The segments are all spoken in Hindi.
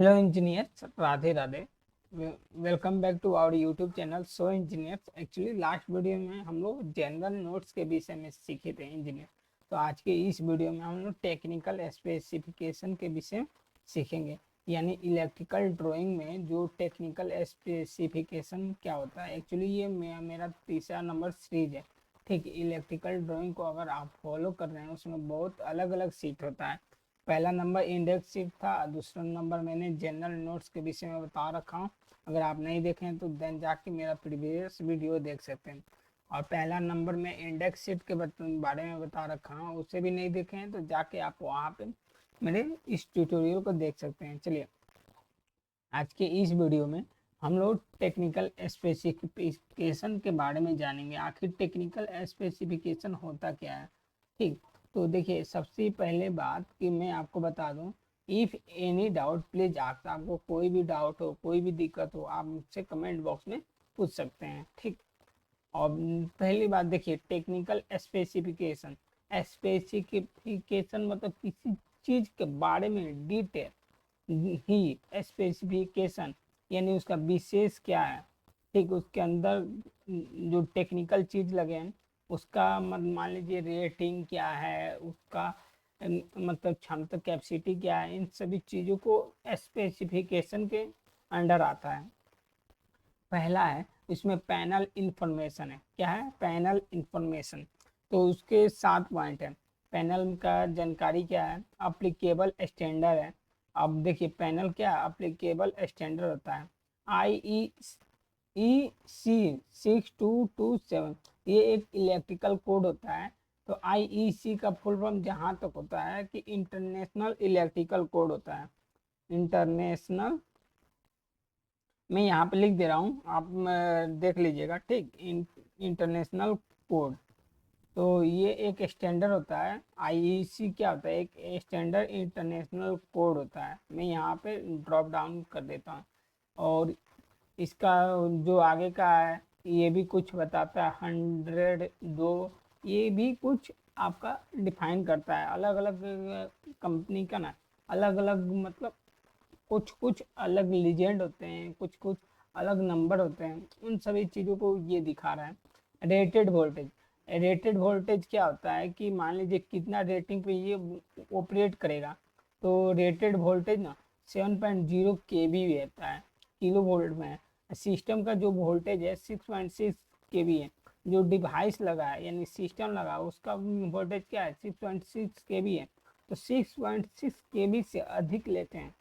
Hello engineers, Radhe Radhe. Welcome back to our YouTube channel so engineers. Actually last video में हम लोग जनरल नोट्स के विषय में सीखे थे इंजीनियर। तो आज के इस वीडियो में हम लोग टेक्निकल स्पेसिफिकेशन के विषय सीखेंगे, यानी इलेक्ट्रिकल ड्राइंग में जो टेक्निकल स्पेसिफिकेशन क्या होता है। एक्चुअली ये मेरा तीसरा नंबर सीरीज है। ठीक, इलेक्ट्रिकल ड्राइंग को अगर आप फॉलो कर रहे हैं उसमें बहुत अलग अलग सीट होता है। पहला नंबर इंडेक्स शीट था, दूसरा नंबर मैंने जनरल नोट्स के विषय में बता रखा हूँ। अगर आप नहीं देखे हैं तो देन जाके मेरा प्रीवियस वीडियो देख सकते हैं। और पहला नंबर में इंडेक्स शीट के बारे में बता रखा हूँ, उसे भी नहीं देखे हैं तो जाके आप वहाँ पे मेरे इस ट्यूटोरियल को देख सकते हैं। चलिए, आज के इस वीडियो में हम लोग टेक्निकल स्पेसिफिकेशन के बारे में जानेंगे। आखिर टेक्निकल स्पेसिफिकेशन होता क्या है। ठीक, तो देखिए, सबसे पहले बात कि मैं आपको बता दूं, if any doubt please ask. आपको कोई भी डाउट हो, कोई भी दिक्कत हो, आप मुझसे कमेंट बॉक्स में पूछ सकते हैं। ठीक, और पहली बात देखिए, टेक्निकल स्पेसिफिकेशन। स्पेसिफिकेशन मतलब किसी चीज़ के बारे में डिटेल ही। स्पेसिफिकेशन यानी उसका विशेष क्या है। ठीक, उसके अंदर जो टेक्निकल चीज लगे हैं उसका मान लीजिए रेटिंग क्या है, उसका मतलब क्षमता कैपेसिटी क्या है, इन सभी चीज़ों को स्पेसिफिकेशन के अंडर आता है। पहला है, इसमें पैनल इंफॉर्मेशन है। क्या है? Panel information. तो उसके 7 पॉइंट है। पैनल का जानकारी क्या है? अप्लीकेबल स्टैंडर्ड है। अब देखिए, पैनल क्या है? अप्लीकेबल स्टैंडर्ड होता है। आई ई सी 6227, ये एक इलेक्ट्रिकल कोड होता है। तो आई ई सी का फुल फॉर्म जहाँ तक होता है कि इंटरनेशनल इलेक्ट्रिकल कोड होता है। इंटरनेशनल, मैं यहाँ पे लिख दे रहा हूँ, आप देख लीजिएगा। ठीक, इंटरनेशनल कोड। तो ये एक स्टैंडर्ड होता है। आईईसी क्या होता है? एक स्टैंडर्ड इंटरनेशनल कोड होता है। मैं यहाँ पे ड्रॉप डाउन कर देता हूँ। और इसका जो आगे का है ये भी कुछ बताता है। 102, ये भी कुछ आपका डिफाइन करता है। अलग अलग कंपनी का ना अलग अलग मतलब कुछ कुछ अलग लीजेंड होते हैं, कुछ कुछ अलग नंबर होते हैं। उन सभी चीज़ों को ये दिखा रहा है। Rated voltage. रेटेड वोल्टेज क्या होता है कि मान लीजिए कितना रेटिंग पे ये ऑपरेट करेगा। तो रेटेड वोल्टेज ना 7.0 केवी रहता है, किलो वोल्ट में है। सिस्टम का जो वोल्टेज है 6.6 केवी है। जो डिवाइस लगा है यानी सिस्टम लगा उसका वोल्टेज क्या है? 6.6 केवी है। तो 6.6 केवी से अधिक लेते हैं,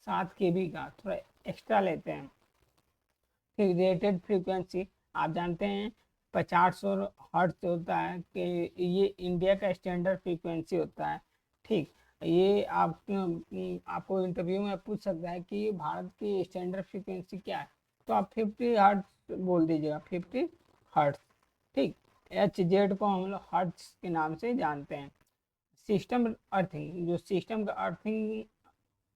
7 केबी का थोड़ा एक्स्ट्रा लेते हैं। फिर रेटेड फ्रीक्वेंसी, आप जानते हैं 50 हर्ट्ज होता है कि ये इंडिया का स्टैंडर्ड फ्रीक्वेंसी होता है। ठीक, ये आपको इंटरव्यू में पूछ सकता है कि भारत की स्टैंडर्ड फ्रीक्वेंसी क्या है। तो आप 50 हर्ट्ज बोल दीजिएगा, 50 हर्ट्ज। ठीक, एच जेड को हम लोग हर्ट्ज के नाम से जानते हैं। सिस्टम अर्थिंग, जो सिस्टम का अर्थिंग,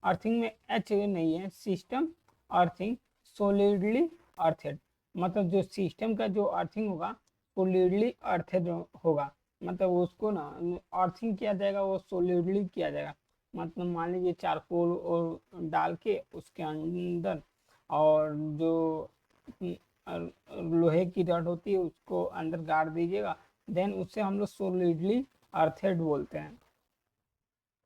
अर्थिंग में एच नहीं है। सिस्टम अर्थिंग, सोलिडली अर्थेड, मतलब जो सिस्टम का जो अर्थिंग होगा सोलिडली अर्थेड होगा। मतलब उसको ना अर्थिंग किया जाएगा, वो सोलिडली किया जाएगा। मतलब मान लीजिए चारकोल और डाल के उसके अंदर, और जो लोहे की रड होती है उसको अंदर गाड़ दीजिएगा, देन उससे हम लोग सोलिडली अर्थेड बोलते हैं।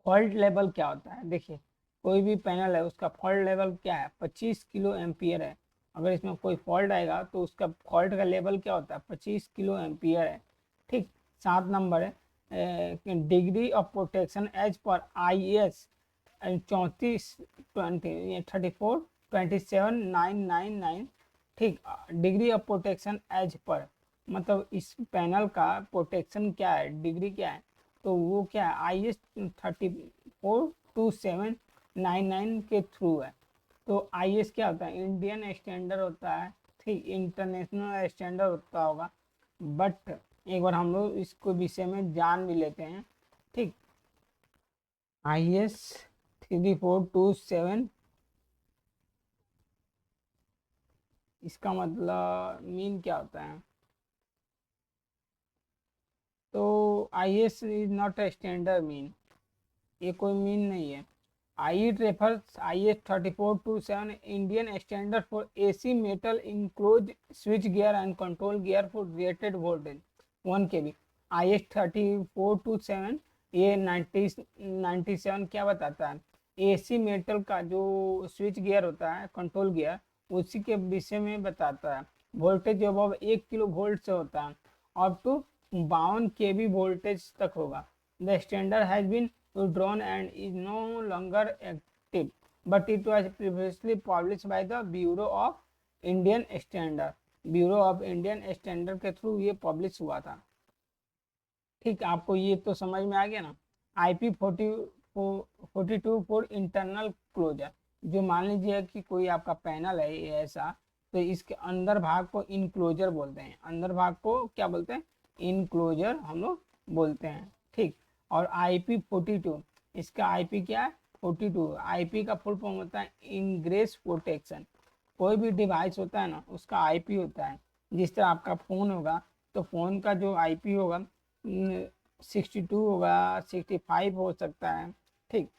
फॉल्ट लेवल क्या होता है? देखिए, कोई भी पैनल है उसका फॉल्ट लेवल क्या है? 25 किलो एम्पियर है। अगर इसमें कोई फॉल्ट आएगा तो उसका फॉल्ट का लेवल क्या होता है? 25 किलो एम्पियर है। ठीक, 7 नंबर है degree of protection as per I S 34 34 27 999। ठीक, degree of protection as per मतलब इस पैनल का प्रोटेक्शन क्या है, डिग्री क्या है? तो वो क्या है? IS 34 27 99 के थ्रू है। तो IS क्या होता है? इंडियन स्टैंडर्ड होता है। ठीक, इंटरनेशनल स्टैंडर्ड होता होगा, बट एक बार हम लोग इसको विषय में जान भी लेते हैं। ठीक, IS 3427, इसका मतलब मीन क्या होता है? तो IS is not a standard mean, ये कोई मीन नहीं है। it refers IS 3427 Indian standard for AC metal enclosed switch gear and control gear for rated voltage 1 kV। IS 3427 ये 97 क्या बताता है, AC मेटल का जो स्विच गियर होता है, कंट्रोल गियर, उसी के विषय में बताता है। वोल्टेज अब 1 किलो वोल्ट से होता है, अप टू 52 kV वोल्टेज तक होगा। The standard has been withdrawn and is no longer active, but it was previously published by the Bureau of Indian Standard। Bureau of Indian standard के थ्रू ये पब्लिश हुआ था। ठीक, आपको ये तो समझ में आ गया ना। IP42 फॉर इंटरनल क्लोजर, जो मान लीजिए कि कोई आपका पैनल है ये ऐसा, तो इसके अंदर भाग को इनक्लोजर बोलते हैं। अंदर भाग को क्या बोलते हैं, इनक्लोजर हम लोग बोलते हैं। ठीक, और IP42, इसका IP क्या है, 42। IP का फुल फॉर्म होता है इंग्रेस प्रोटेक्शन। कोई भी डिवाइस होता है ना, उसका IP होता है। जिस तरह आपका फ़ोन होगा, तो फ़ोन का जो IP होगा 62 होगा, 65 हो सकता है। ठीक,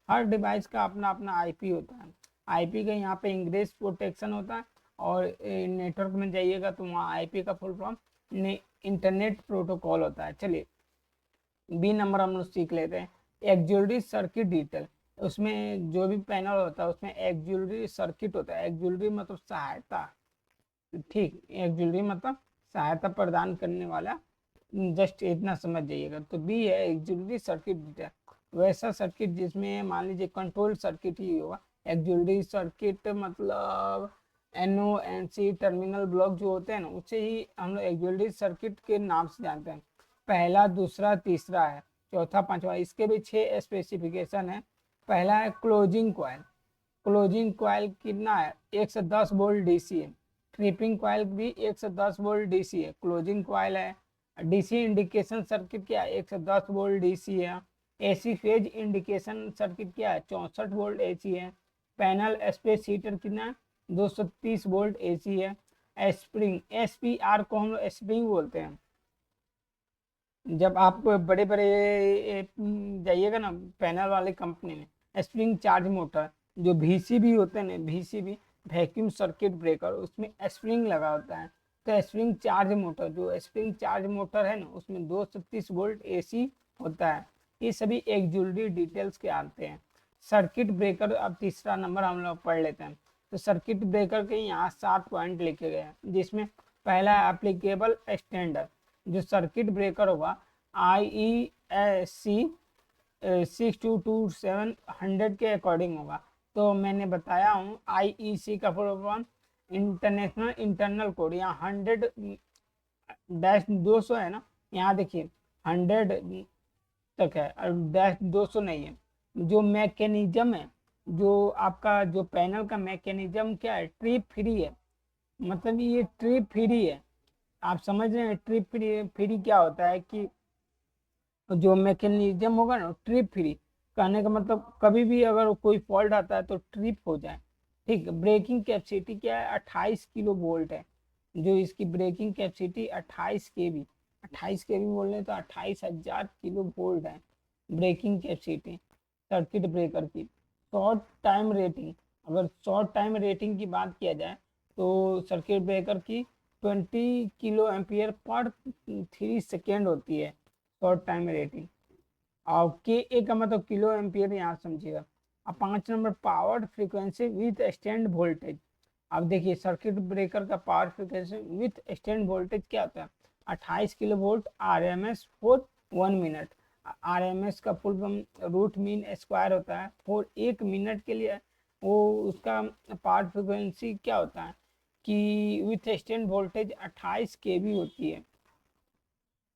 हर डिवाइस का अपना अपना IP होता है। IP का यहाँ पे इंग्रेस प्रोटेक्शन होता है, और नेटवर्क में जाइएगा तो वहाँ IP का फुल फॉर्म इंटरनेट प्रोटोकॉल होता है। चलिए बी नंबर हम लोग सीख लेते हैं। एक्सिलरी सर्किट डिटेल, उसमें जो भी पैनल होता है उसमें एक्सिलरी सर्किट होता है। एक्सिलरी मतलब सहायता, ठीक, एक्सिलरी मतलब सहायता प्रदान करने वाला, जस्ट इतना समझ जाइएगा। तो बी है एक्सिलरी सर्किट डिटेल, वैसा सर्किट जिसमें मान लीजिए कंट्रोल सर्किट ही होगा। एक्सिलरी सर्किट मतलब NONC टर्मिनल ब्लॉक जो होते हैं ना, उसे ही हम लोग एक्सिलरी सर्किट के नाम से जानते हैं। पहला, दूसरा, तीसरा है, चौथा, पांचवा, इसके भी 6 स्पेसिफिकेशन है। पहला है क्लोजिंग कॉइल। क्लोजिंग कॉइल कितना है, 110 वोल्ट DC है। ट्रिपिंग कॉइल भी 110 वोल्ट DC है, क्लोजिंग कॉइल है। DC इंडिकेशन सर्किट क्या है, 110 वोल्ट DC है। AC फेज इंडिकेशन सर्किट क्या है, 64 वोल्ट AC है। पैनल स्पेस हीटर कितना है, 230 वोल्ट AC है। स्प्रिंग, SPR को हम लोग स्प्रिंग बोलते हैं। जब आप बड़े बड़े जाइएगा ना पैनल वाली कंपनी में, स्प्रिंग चार्ज मोटर, जो VCB होते हैं ना, VCB वैक्यूम सर्किट ब्रेकर, उसमें स्प्रिंग लगा होता है। तो स्प्रिंग चार्ज मोटर, जो स्प्रिंग चार्ज मोटर है ना, उसमें 230 वोल्ट AC होता है। ये सभी एक्सिलरी डिटेल्स के आते हैं। सर्किट ब्रेकर, अब तीसरा नंबर हम लोग पढ़ लेते हैं। तो सर्किट ब्रेकर के यहाँ 7 पॉइंट लिखे गए हैं, जिसमें पहला है एप्लीकेबल स्टैंडर्ड। जो सर्किट ब्रेकर होगा IEC 6227 के अकॉर्डिंग होगा। तो मैंने बताया हूँ IEC का full form international internal code, यहाँ 100-200 है ना, यहाँ देखिए 100 तक है और -200 नहीं है। जो मैकेनिज्म है, जो आपका जो पैनल का मैकेनिज्म क्या है, ट्रिप फ्री है। मतलब ये ट्रिप फ्री है, आप समझ रहे हैं। ट्रिप फ्री, फ्री क्या होता है कि जो मैकेनिज्म होगा ना ट्रिप फ्री, कहने का मतलब कभी भी अगर कोई फॉल्ट आता है तो ट्रिप हो जाए। ठीक, ब्रेकिंग कैपेसिटी क्या है, 28 किलो वोल्ट है। जो इसकी ब्रेकिंग कैपेसिटी 28 kV, 28 kV बोल रहे तो 28,000 किलो वोल्ट है ब्रेकिंग कैपेसिटी सर्किट ब्रेकर की। शॉर्ट टाइम रेटिंग, अगर शॉर्ट टाइम रेटिंग की बात किया जाए तो सर्किट ब्रेकर की 20 किलो एम्पियर पर 3 सेकेंड होती है शॉर्ट टाइम रेटिंग। और के का मतलब किलो एम्पियर, यहाँ समझिएगा। अब 5 number power frequency withstand voltage. अब देखिए सर्किट ब्रेकर का power frequency withstand voltage क्या होता है, 28 kilo volt RMS for 1 minute. RMS का full form root mean square होता है। फॉर 1 मिनट के लिए वो उसका पावर फ्रीक्वेंसी क्या होता है कि विथ स्टैंड वोल्टेज 28 kV होती है।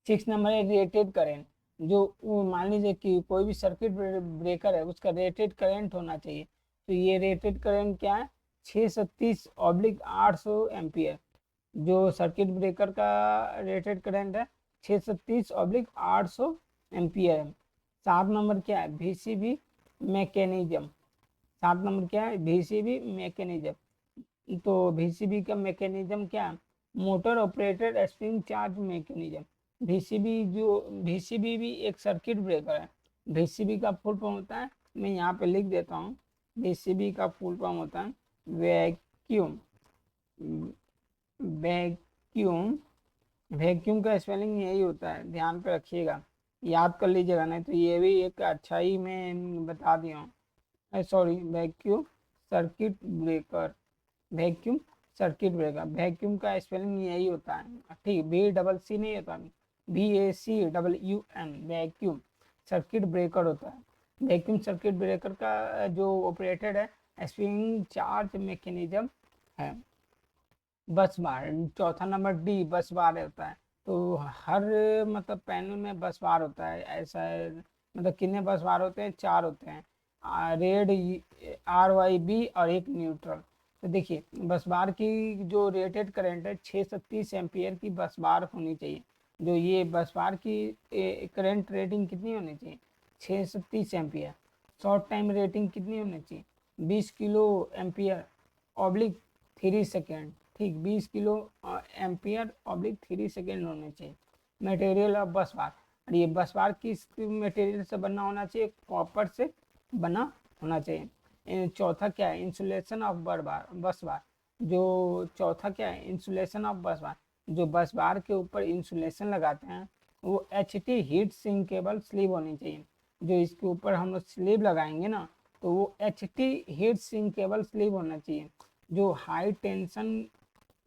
6 नंबर है रेटेड करेंट। जो मान लीजिए कि कोई भी सर्किट ब्रेकर है, उसका रेटेड करंट होना चाहिए। तो ये रेटेड करंट क्या है, 630/800 एम्पियर। जो सर्किट ब्रेकर का रेटेड करंट है 630/800 एम्पियर है। 7 नंबर क्या है, VCB मैकेनिज्म। 7 नंबर क्या है, VCB मैकेनिज्म। तो VCB का मैकेनिज्म क्या है, motor operated spring charge mechanism. VCB भी एक सर्किट ब्रेकर है। VCB का फुल फॉर्म होता है मैं यहाँ पे लिख देता हूँ। VCB का फुल फॉर्म होता है वैक्यूम। वैक्यूम वैक्यूम का स्पेलिंग यही होता है, ध्यान पे रखिएगा, याद कर लीजिएगा, नहीं तो ये भी एक अच्छा ही मैं बता दिया हूँ। Sorry, vacuum circuit breaker. Vacuum circuit breaker, vacuum का स्पेलिंग यही होता है, ठीक, VCC नहीं होता, VACWM, वैक्यूम सर्किट ब्रेकर होता है। वैक्यूम सर्किट ब्रेकर का जो ऑपरेटेड है स्प्रिंग चार्ज मैकेनिज्म है। बस बार, चौथा नंबर डी, बस बार होता है। तो हर मतलब पैनल में बस बार होता है, ऐसा है। मतलब कितने बस बार होते हैं? 4 होते हैं, रेड, RYB और एक न्यूट्रल। तो देखिए बस बार की जो रेटेड करंट है 630 एम्पियर की बस बार होनी चाहिए। जो ये बस बार की करंट रेटिंग कितनी होनी चाहिए? 630 एम्पियर। शॉर्ट टाइम रेटिंग कितनी होनी चाहिए? 20 किलो एम्पियर ऑब्लिक 3 सेकेंड, ठीक, 20 किलो एम्पियर ऑब्लिक 3 सेकेंड होने चाहिए। मटेरियल ऑफ बस बार, और ये बस बार किस मटेरियल से बना होना चाहिए? कॉपर से बना होना चाहिए। चौथा क्या है? इंसुलेशन ऑफ बस बार। जो चौथा क्या है? इंसुलेशन ऑफ बस बार। जो बस बार के ऊपर इंसुलेशन लगाते हैं वो HT हीट सिंकेबल स्लीव होनी चाहिए। जो इसके ऊपर हम लोग स्लीव लगाएंगे ना, तो वो HT हीट सिंकेबल स्लीव होना चाहिए, जो हाई टेंशन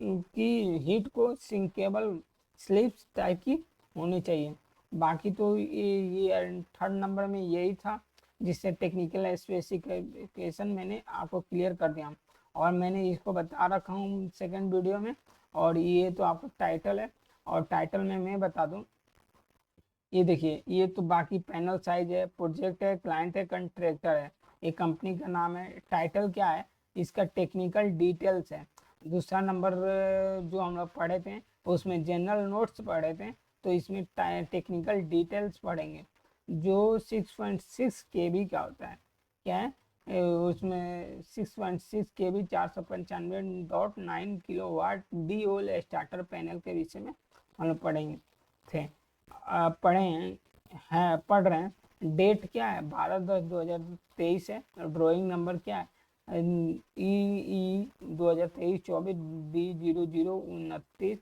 की हीट को सिंकेबल स्लीव्स टाइप की होनी चाहिए। बाकी तो ये थर्ड नंबर में यही था, जिससे टेक्निकल स्पेसिफिकेशन मैंने आपको क्लियर कर दिया, और मैंने इसको बता रखा हूँ सेकंड वीडियो में। और ये तो आपका टाइटल है, और टाइटल में मैं बता दूँ, ये देखिए, ये तो बाकी पैनल साइज है, प्रोजेक्ट है, क्लाइंट है, कंट्रैक्टर है, ये कंपनी का नाम है। टाइटल क्या है? इसका टेक्निकल डिटेल्स है। दूसरा नंबर जो हम लोग पढ़े थे उसमें जनरल नोट्स पढ़े थे, तो इसमें टेक्निकल डिटेल्स पढ़ेंगे। जो 6.6 केबी का होता है, क्या है उसमें? 6.6 केबी 495.9 किलोवाट डी ओल स्टार्टर पैनल के विषय में हम लोग पढ़ेंगे थे, पढ़े हैं, पढ़ रहे हैं। डेट क्या है? 12/10/2023 है। ड्राइंग नंबर क्या है? EE 2023-24 B0029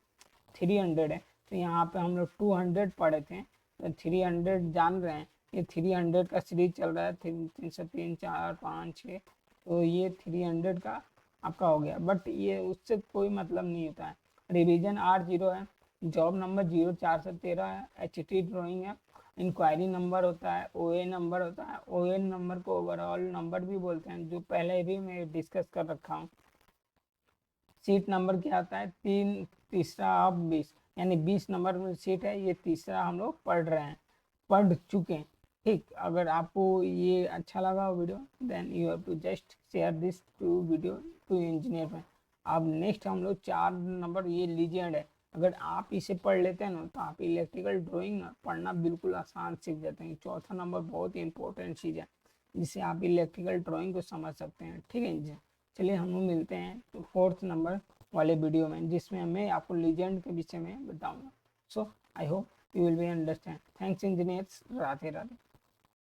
300 है। तो यहाँ पे हम लोग 200 पढ़े थे, तो 300 जान रहे हैं। ये 300 का सीरीज चल रहा है, 303, 4, 5, 6, तो ये 300 का आपका हो गया। बट ये उससे कोई मतलब नहीं होता है। रिवीजन R0 है, जॉब नंबर 04 से 13 है, HT ड्राइंग है, इंक्वायरी नंबर होता है, OA नंबर होता है। OA नंबर को ओवरऑल नंबर भी बोलते हैं, जो पहले भी मैं डिस्कस कर रखा हूँ। सीट नंबर क्या आता है? तीसरा ऑफ 20, यानी 20 नंबर में सीट है, ये तीसरा हम लोग पढ़ रहे हैं, पढ़ चुके हैं। ठीक, अगर आपको ये अच्छा लगा video, then you have to just share this to video to engineer में। अब नेक्स्ट हम लोग 4 नंबर, ये लीजेंड है। अगर आप इसे पढ़ लेते हैं ना, तो आप इलेक्ट्रिकल ड्राइंग ना पढ़ना बिल्कुल आसान सीख जाते हैं। चौथा नंबर बहुत ही इंपॉर्टेंट चीज़ है, जिससे आप इलेक्ट्रिकल ड्राइंग को समझ सकते हैं। ठीक है जी, चलिए हम लोग मिलते हैं तो 4th नंबर वाले वीडियो में, जिसमें मैं आपको लीजेंड के विषय में बताऊंगा। So I hope you will be understand. Thanks engineers, Radhe Radhe.